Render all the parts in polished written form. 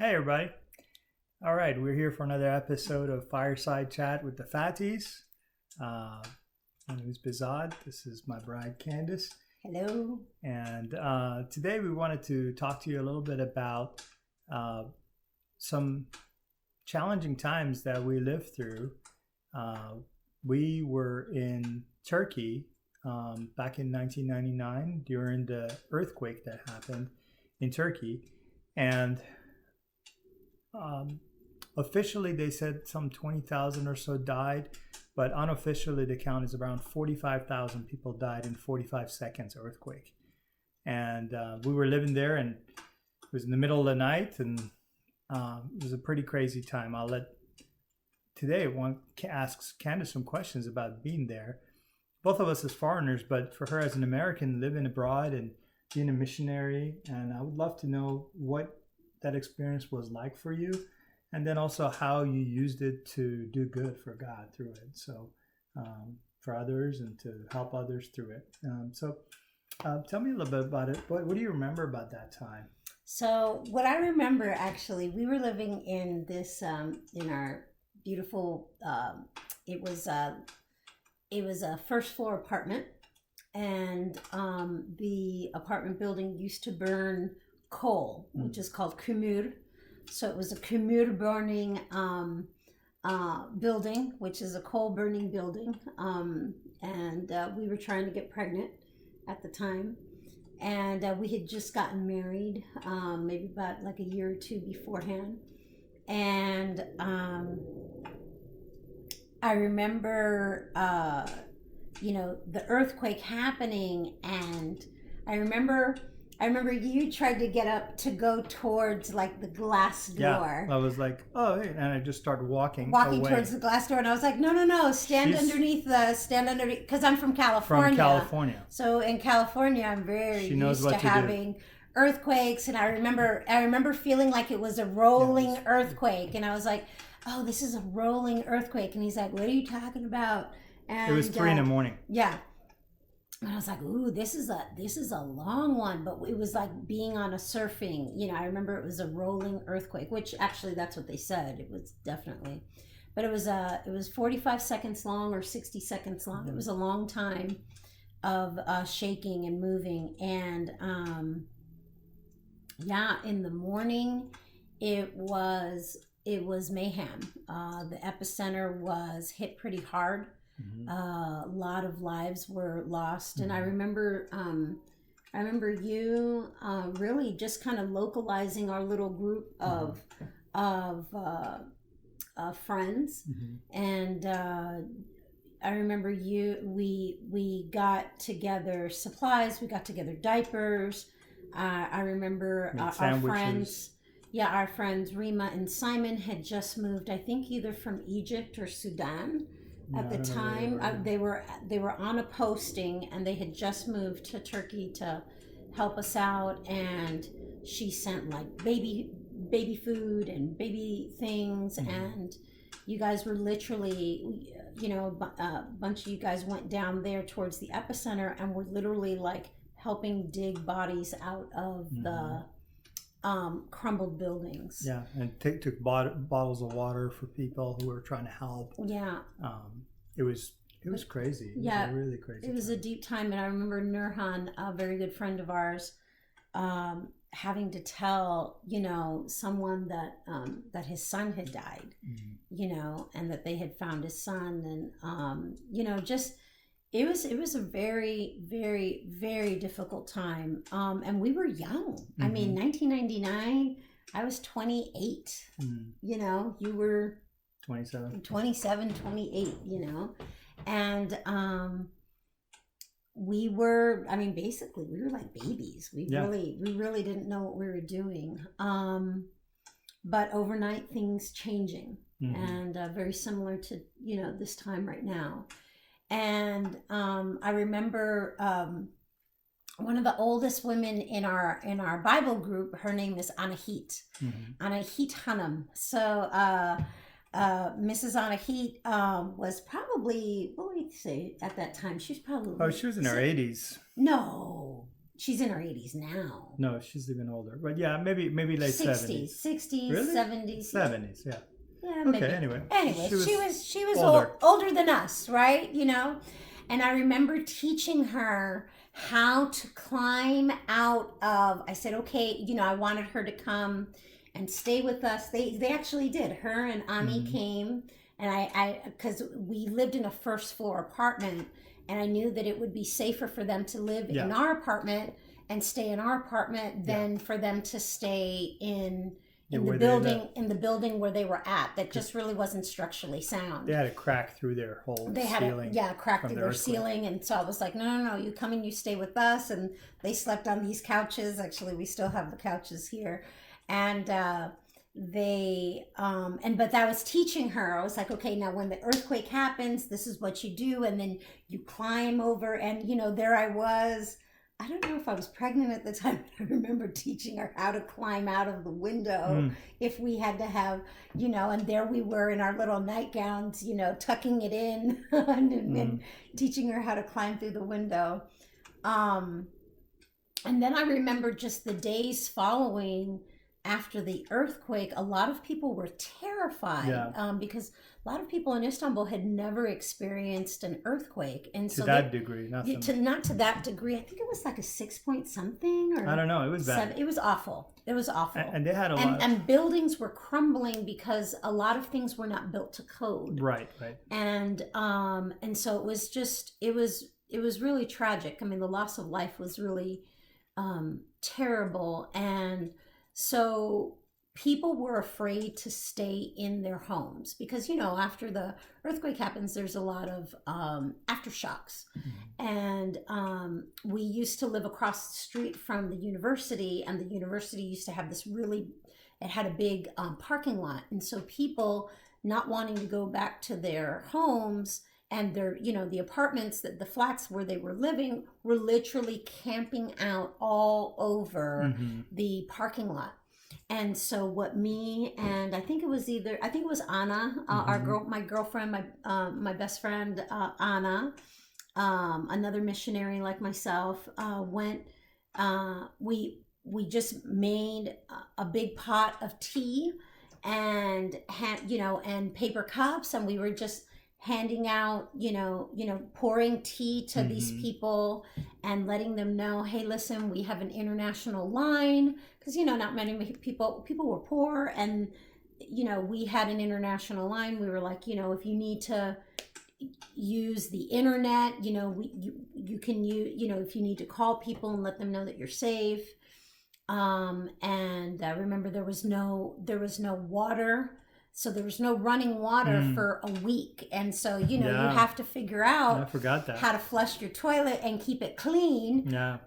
Hey, everybody. All right, we're here for another episode of Fireside Chat with the Fatties. Uh, my name is Bizad. This is my bride, Candice. Hello. And today we wanted to talk to you a little bit about some challenging times that we lived through. We were in Turkey back in 1999 during the earthquake that happened in Turkey. And officially, they said some 20,000 or so died, but unofficially, the count is around 45,000 people died in 45 seconds earthquake. And we were living there, and it was in the middle of the night, and it was a pretty crazy time. Today, I want to ask Candice some questions about being there. Both of us as foreigners, but for her as an American living abroad and being a missionary, and I would love to know what that experience was like for you, and then also how you used it to do good for God through it. So for others and to help others through it. Tell me a little bit about it. What do you remember about that time? So what I remember, actually, we were living in this in our beautiful. It was a first floor apartment, and the apartment building used to burn coal, which is called kumur. So it was a kumur burning building, which is a coal burning building. And we were trying to get pregnant at the time. And we had just gotten married, maybe about like a year or two beforehand. And I remember, the earthquake happening, and I remember you tried to get up to go towards like the glass door. Yeah, I was like, oh, hey, and I just started walking away. Towards the glass door, and I was like, no, stand underneath, because I'm from California. From California. So in California, I'm very used to having earthquakes, and I remember feeling like it was a rolling earthquake, and I was like, oh, this is a rolling earthquake, and he's like, what are you talking about? And it was 3 in the morning. Yeah. And I was like, ooh, this is a long one, but it was like being on a surfing. I remember it was a rolling earthquake, which actually that's what they said. It was definitely, but it was 45 seconds long or 60 seconds long. Mm-hmm. It was a long time of shaking and moving, and in the morning, it was mayhem. The epicenter was hit pretty hard. Mm-hmm. A lot of lives were lost, mm-hmm. And I remember you really just kind of localizing our little group of friends, mm-hmm. And I remember we got together supplies, we got together diapers. I remember our friends. Yeah, our friends Rima and Simon had just moved, I think either from Egypt or Sudan. At the time, they were on a posting, and they had just moved to Turkey to help us out. And she sent like baby food and baby things, mm-hmm. And you guys were literally, a bunch of you guys went down there towards the epicenter and were literally like helping dig bodies out of, mm-hmm. the crumbled buildings. Yeah, and took bottles of water for people who were trying to help. Yeah. It was crazy. It was a really crazy. It was a deep time, and I remember Nurhan, a very good friend of ours, having to tell someone that his son had died, mm-hmm. And that they had found his son, and just. It was a very, very, very difficult time. And we were young. Mm-hmm. I mean, 1999, I was 28. Mm-hmm. You were 27, 28, And we were, basically, we were like babies. We really didn't know what we were doing. But overnight, things changing. Mm-hmm. And very similar to, this time right now. And I remember one of the oldest women in our Bible group. Her name is Anahit, mm-hmm. Anahit Hanum. So Mrs. Anahit was probably, what would you say at that time? She was probably. Oh, she was in her 80s. No, She's in her 80s now. No, she's even older. But yeah, maybe late 70s. 60s, Really? 70s. 70s, yeah. Yeah, Okay, maybe. anyway. She was older. older than us, right? You know? And I remember teaching her how to climb out of, I said, okay, you know, I wanted her to come and stay with us. They actually did. Her and Ani came, and I because we lived in a first floor apartment, and I knew that it would be safer for them to live in our apartment and stay in our apartment than for them to stay in the building where they were at. That just really wasn't structurally sound. They had a crack through their whole ceiling. A crack through their ceiling, and so I was like, no, you come and you stay with us. And they slept on these couches. Actually, we still have the couches here, and but I was teaching her. I was like, okay, now when the earthquake happens, this is what you do, and then you climb over. And you know, there I was. I don't know if I was pregnant at the time, but I remember teaching her how to climb out of the window if we had to have, you know, and there we were in our little nightgowns, you know, tucking it in and teaching her how to climb through the window. And then I remember just the days following after the earthquake, a lot of people were terrified because a lot of people in Istanbul had never experienced an earthquake, and to that degree, not to that degree. I think it was like a 6 point something, or I don't know. It was bad. It was awful. It was awful. And they had a lot. And buildings were crumbling because a lot of things were not built to code. Right. And so it was just it was really tragic. I mean, the loss of life was really terrible, and so people were afraid to stay in their homes because, you know, after the earthquake happens, there's a lot of aftershocks. And we used to live across the street from the university, and the university used to have this it had a big parking lot. And so people not wanting to go back to their homes and their, you know, the apartments, the flats where they were living were literally camping out all over the parking lot. And so what me and I think it was Anna, my girlfriend, my best friend, Anna, another missionary like myself, went, we just made a big pot of tea and and paper cups, and we were just handing out, pouring tea to these people and letting them know, hey, listen, we have an international line, because, not many people were poor, and, we had an international line. We were like, if you need to use the internet, you can use, if you need to call people and let them know that you're safe. And I remember there was no water. So there was no running water for a week. And so, you have to figure out I forgot that. how to flush your toilet and keep it clean. Yeah.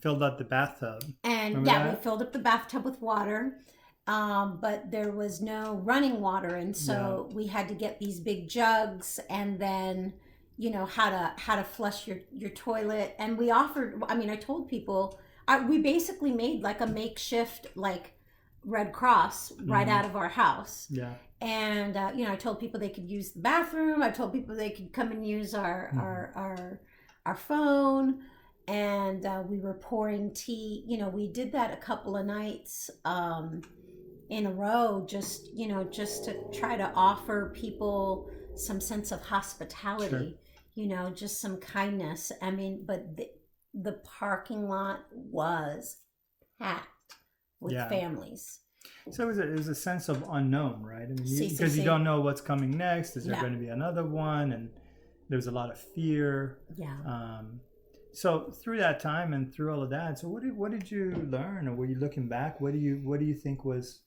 Filled up the bathtub. And we filled up the bathtub with water. But there was no running water. And so we had to get these big jugs, and then, how to flush your toilet. And I told people, we basically made like a makeshift, like, Red Cross right out of our house. Yeah. And I told people they could use the bathroom. I told people they could come and use our phone, and we were pouring tea. We did that a couple of nights in a row, just to try to offer people some sense of hospitality. Sure. Just some kindness. I mean, but the parking lot was packed with families. So it was a sense of unknown, right? I mean, because you don't know what's coming next. Is there going to be another one? And there's a lot of fear. Yeah. So through that time and through all of that, so what did you learn, or were you looking back? What do you think was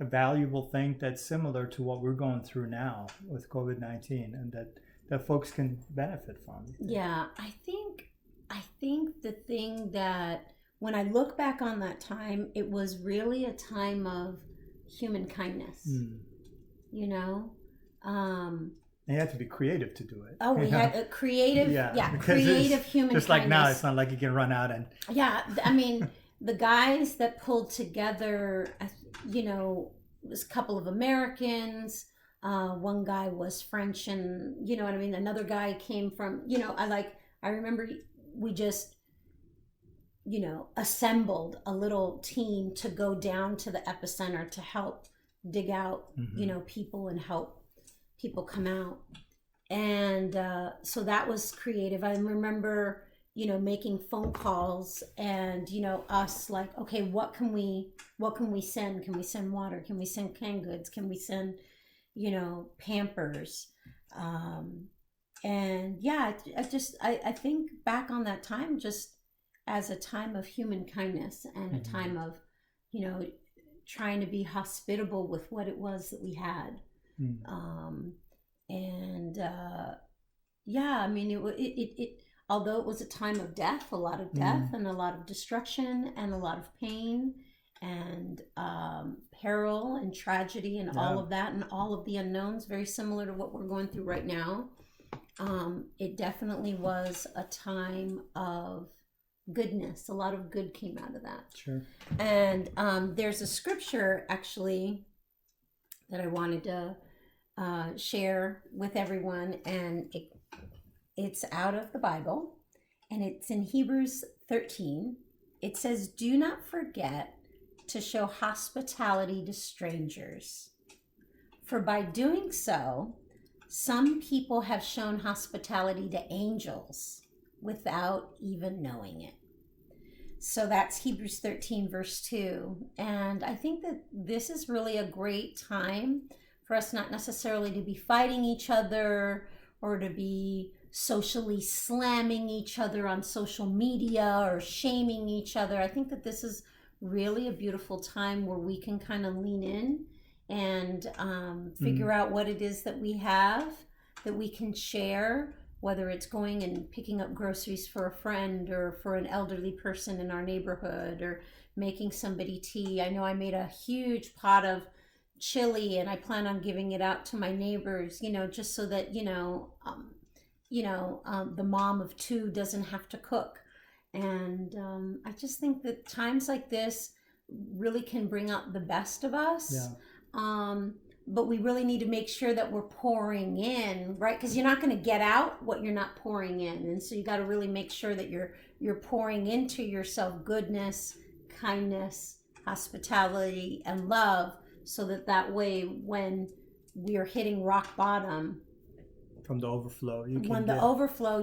a valuable thing that's similar to what we're going through now with COVID-19, and that folks can benefit from? Yeah, I think the thing that, when I look back on that time, it was really a time of human kindness. And you have to be creative to do it. Oh, we had a creative, creative human just kindness. Just like now, it's not like you can run out and... Yeah, I mean, the guys that pulled together, was a couple of Americans. One guy was French, and, another guy came from, I remember we just... assembled a little team to go down to the epicenter to help dig out, people and help people come out. And so that was creative. I remember, making phone calls and, us like, okay, what can we send? Can we send water? Can we send canned goods? Can we send, Pampers? And yeah, I think back on that time just as a time of human kindness and a time of, trying to be hospitable with what it was that we had. Yeah, I mean, it although it was a time of death, a lot of death and a lot of destruction and a lot of pain and peril and tragedy and all of that and all of the unknowns, very similar to what we're going through right now. It definitely was a time of goodness. A lot of good came out of that. Sure. And there's a scripture actually that I wanted to share with everyone, and it's out of the Bible, and it's in Hebrews 13. It says, "Do not forget to show hospitality to strangers, for by doing so, some people have shown hospitality to angels without even knowing it." So that's Hebrews 13, verse 2. And I think that this is really a great time for us not necessarily to be fighting each other or to be socially slamming each other on social media or shaming each other. I think that this is really a beautiful time where we can kind of lean in and figure out what it is that we have that we can share, whether it's going and picking up groceries for a friend or for an elderly person in our neighborhood or making somebody tea. I know I made a huge pot of chili and I plan on giving it out to my neighbors, just so that, the mom of two doesn't have to cook. And I just think that times like this really can bring out the best of us. Yeah. But we really need to make sure that we're pouring in, right? Because you're not going to get out what you're not pouring in. And so you got to really make sure that you're pouring into yourself goodness, kindness, hospitality, and love, so that way when we are hitting rock bottom, from the overflow,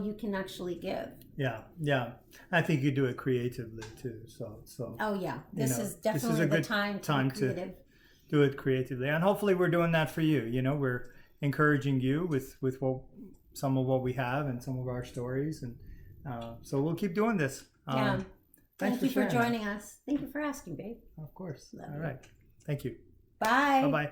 you can actually give. Yeah. I think you do it creatively too. So. Oh yeah, this is definitely a good time to be creative. Do it creatively, and hopefully we're doing that for you. We're encouraging you with some of what we have and some of our stories, and so we'll keep doing this. Thank you for joining us. Thank you for asking, babe. Of course. Love All you. right. Thank you. Bye. Bye.